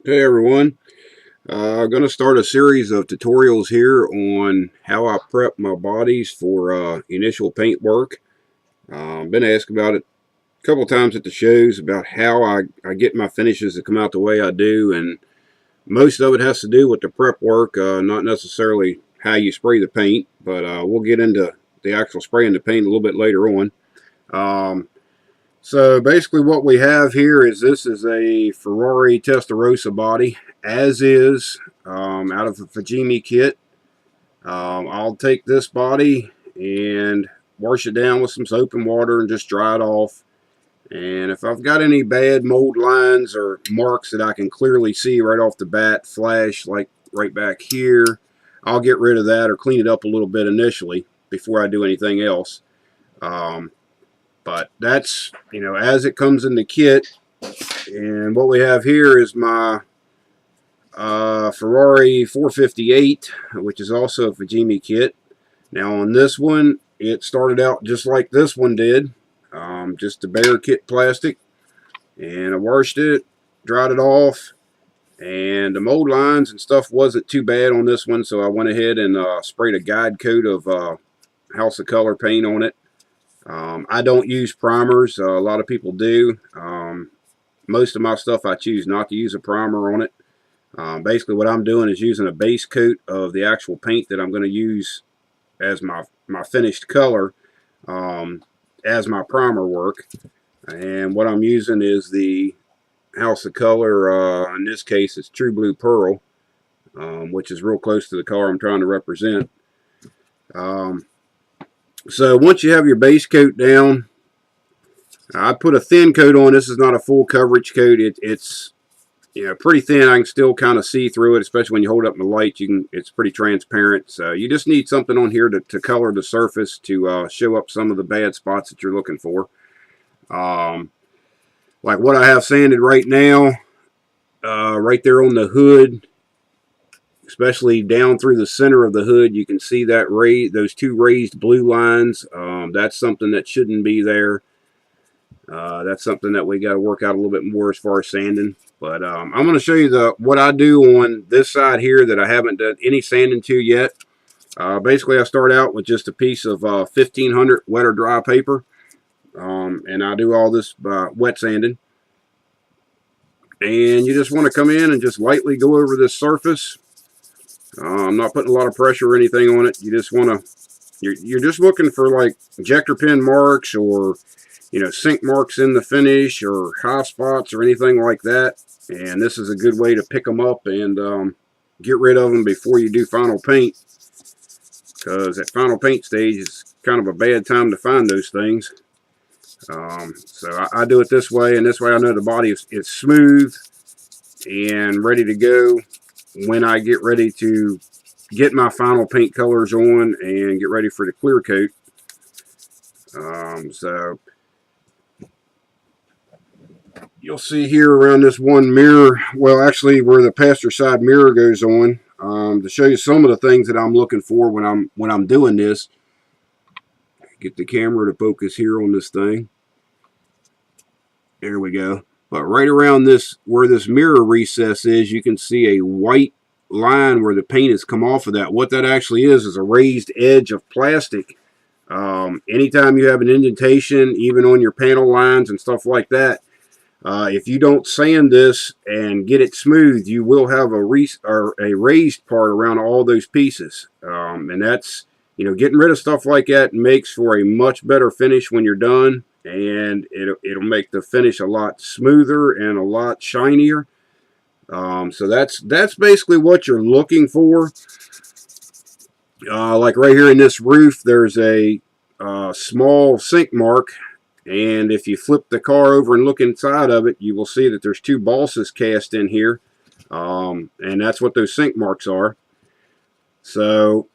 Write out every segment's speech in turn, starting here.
Hey everyone, I'm going to start a series of tutorials here on how I prep my bodies for initial paint work. Been asked about it a couple times at the shows about how I get my finishes to come out the way I do, and most of it has to do with the prep work, not necessarily how you spray the paint, but we'll get into the actual spraying the paint a little bit later on. Um, so basically what we have here is this is a Ferrari Testarossa body, as is, out of the Fujimi kit. I'll take this body and wash it down with some soap and water and just dry it off. And if I've got any bad mold lines or marks that I can clearly see right off the bat, flash like right back here, I'll get rid of that or clean it up a little bit initially before I do anything else. Um, but that's, as it comes in the kit. And what we have here is my Ferrari 458, which is also a Fujimi kit. Now on this one, it started out just like this one did, just a bare kit plastic. And I washed it, dried it off, and the mold lines and stuff wasn't too bad on this one, so I went ahead and sprayed a guide coat of House of Color paint on it. I don't use primers. A lot of people do. Most of my stuff I choose not to use a primer on it. Basically what I'm doing is using a base coat of the actual paint that I'm going to use as my finished color as my primer work. And what I'm using is the House of Color, in this case it's True Blue Pearl, which is real close to the color I'm trying to represent. So once you have your base coat down, I put a thin coat on. This is not a full coverage coat. It's pretty thin. I can still kind of see through it, especially when you hold it up in the light. It's pretty transparent. So you just need something on here to color the surface to show up some of the bad spots that you're looking for. Like what I have sanded right now, right there on the hood, especially down through the center of the hood, you can see that those two raised blue lines. That's something that shouldn't be there. That's something that we got to work out a little bit more as far as sanding. But I'm going to show you what I do on this side here that I haven't done any sanding to yet. Basically, I start out with just a piece of 1500 wet or dry paper. And I do all this by wet sanding. And you just want to come in and just lightly go over this surface. I'm not putting a lot of pressure or anything on it. You just want to, you're just looking for like ejector pin marks or sink marks in the finish or high spots or anything like that. And this is a good way to pick them up and get rid of them before you do final paint, because at final paint stage is kind of a bad time to find those things. So I do it this way, and this way I know the body is smooth and ready to go when I get ready to get my final paint colors on and get ready for the clear coat. So you'll see here around this one mirror, well actually where the passenger side mirror goes on, to show you some of the things that I'm looking for when I'm doing this. Get the camera to focus here on this thing. There we go. But right around this, where this mirror recess is, you can see a white line where the paint has come off of that. What that actually is a raised edge of plastic. Anytime you have an indentation, even on your panel lines and stuff like that, if you don't sand this and get it smooth, you will have a raised part around all those pieces. And that's, getting rid of stuff like that makes for a much better finish when you're done. And it'll make the finish a lot smoother and a lot shinier. So that's basically what you're looking for. Like right here in this roof, there's a small sink mark, and if you flip the car over and look inside of it, you will see that there's two balsas cast in here, and that's what those sink marks are. So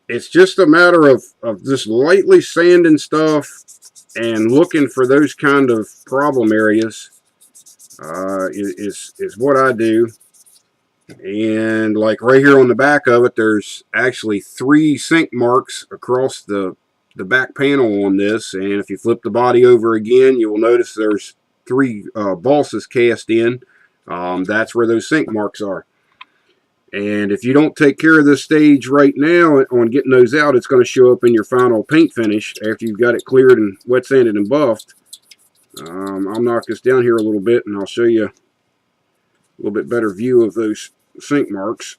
it's just a matter of just lightly sanding stuff and looking for those kind of problem areas is what I do. And like right here on the back of it, there's actually 3 sink marks across the back panel on this. And if you flip the body over again, you will notice there's 3 balsas cast in. That's where those sink marks are. And if you don't take care of this stage right now on getting those out, it's going to show up in your final paint finish after you've got it cleared and wet sanded and buffed. I'll knock this down here a little bit and I'll show you a little bit better view of those sink marks.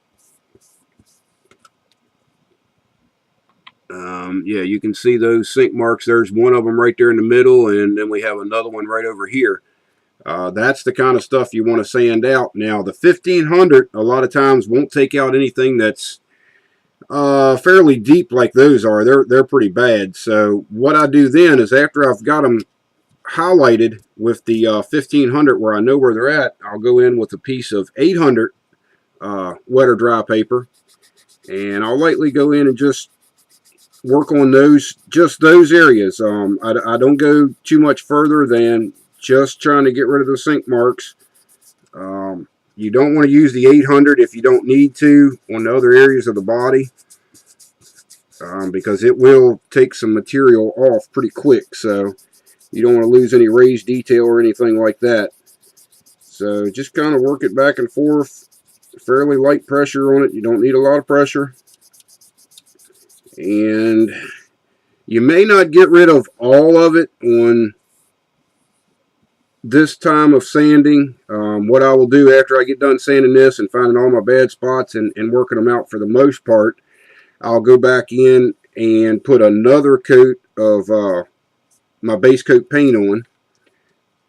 Yeah, you can see those sink marks. There's one of them right there in the middle, and then we have another one right over here. That's the kind of stuff you want to sand out. Now, the 1500 a lot of times won't take out anything that's fairly deep like those are. They're pretty bad. So what I do then is after I've got them highlighted with the 1500 where I know where they're at, I'll go in with a piece of 800 wet or dry paper, and I'll lightly go in and just work on just those areas. I don't go too much further than just trying to get rid of the sink marks. You don't want to use the 800 if you don't need to on the other areas of the body, because it will take some material off pretty quick. So you don't want to lose any raised detail or anything like that. So just kind of work it back and forth. Fairly light pressure on it. You don't need a lot of pressure. And you may not get rid of all of it on this time of sanding. What I will do after I get done sanding this and finding all my bad spots and working them out for the most part, I'll go back in and put another coat of my base coat paint on.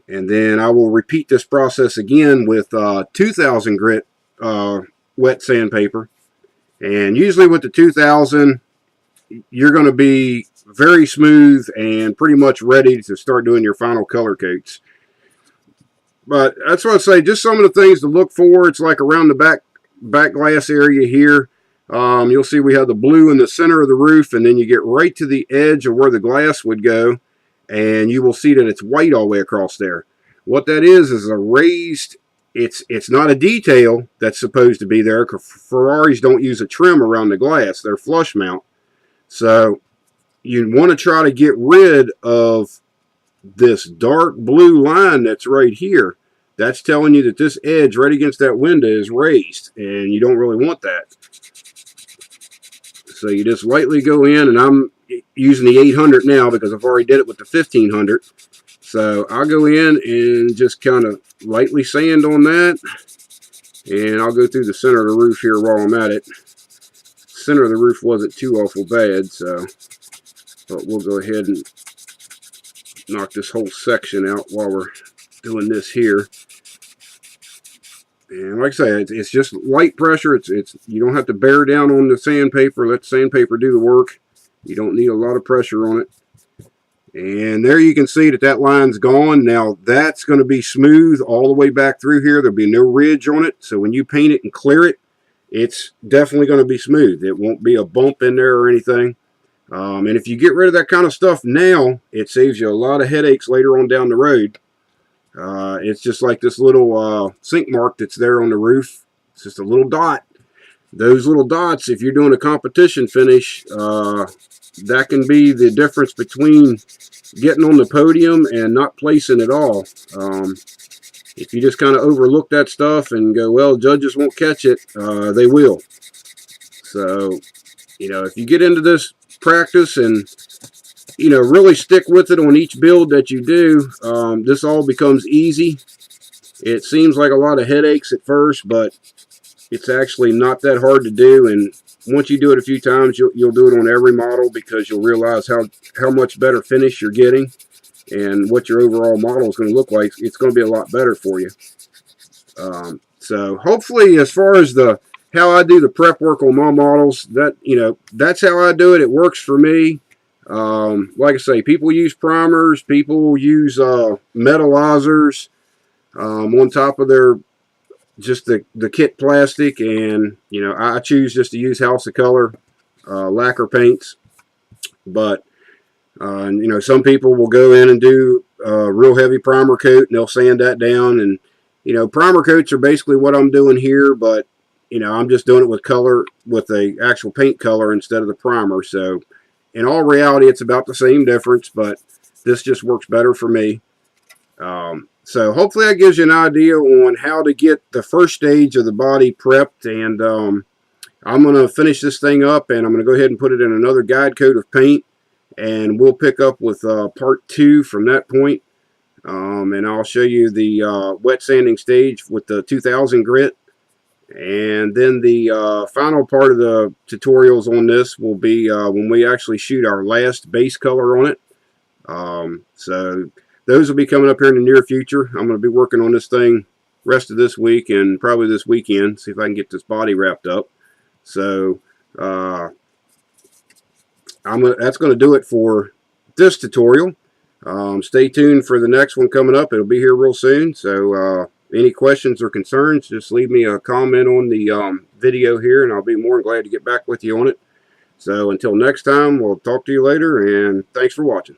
And then I will repeat this process again with 2000 grit wet sandpaper. And usually with the 2000, you're going to be very smooth and pretty much ready to start doing your final color coats. But that's what I say, just some of the things to look for. It's like around the back glass area here. You'll see we have the blue in the center of the roof, and then you get right to the edge of where the glass would go, and you will see that it's white all the way across there. What that is a raised, it's not a detail that's supposed to be there. Ferraris don't use a trim around the glass. They're flush mount. So you want to try to get rid of this dark blue line that's right here. That's telling you that this edge right against that window is raised, and you don't really want that. So you just lightly go in, and I'm using the 800 now because I've already did it with the 1500. So I'll go in and just kind of lightly sand on that, and I'll go through the center of the roof here while I'm at it. Center of the roof wasn't too awful bad, so but we'll go ahead and knock this whole section out while we're doing this here. And like I say, it's just light pressure. It's you don't have to bear down on the sandpaper. Let the sandpaper do the work. You don't need a lot of pressure on it. And there you can see that line's gone. Now that's going to be smooth all the way back through here. There'll be no ridge on it. So when you paint it and clear it, it's definitely going to be smooth. It won't be a bump in there or anything. And if you get rid of that kind of stuff now, it saves you a lot of headaches later on down the road. It's just like this little sink mark that's there on the roof. It's just a little dot. Those little dots, if you're doing a competition finish, that can be the difference between getting on the podium and not placing at all. If you just kind of overlook that stuff and go, well, judges won't catch it, they will. So, you know, if you get into this practice and, you know, really stick with it on each build that you do, this all becomes easy. It seems like a lot of headaches at first, but it's actually not that hard to do. And once you do it a few times, you'll do it on every model, because you'll realize how much better finish you're getting and what your overall model is going to look like. It's going to be a lot better for you. So hopefully, as far as how I do the prep work on my models, that's how I do it. It works for me. Like I say, people use primers, people use metallizers on top of their the kit plastic, and you know, I choose just to use House of Color lacquer paints. But you know, some people will go in and do a real heavy primer coat, and they'll sand that down. And you know, primer coats are basically what I'm doing here, but you know, I'm just doing it with color, with the actual paint color instead of the primer. So in all reality, it's about the same difference, but this just works better for me. So hopefully that gives you an idea on how to get the first stage of the body prepped. And I'm going to finish this thing up, and I'm going to go ahead and put it in another guide coat of paint. And we'll pick up with part 2 from that point. And I'll show you the wet sanding stage with the 2000 grit. And then the final part of the tutorials on this will be when we actually shoot our last base color on it. So those will be coming up here in the near future. I'm going to be working on this thing rest of this week and probably this weekend, see if I can get this body wrapped up. So that's going to do it for this tutorial. Stay tuned for the next one coming up. It'll be here real soon. So any questions or concerns, just leave me a comment on the video here, and I'll be more than glad to get back with you on it. So until next time, we'll talk to you later, and thanks for watching.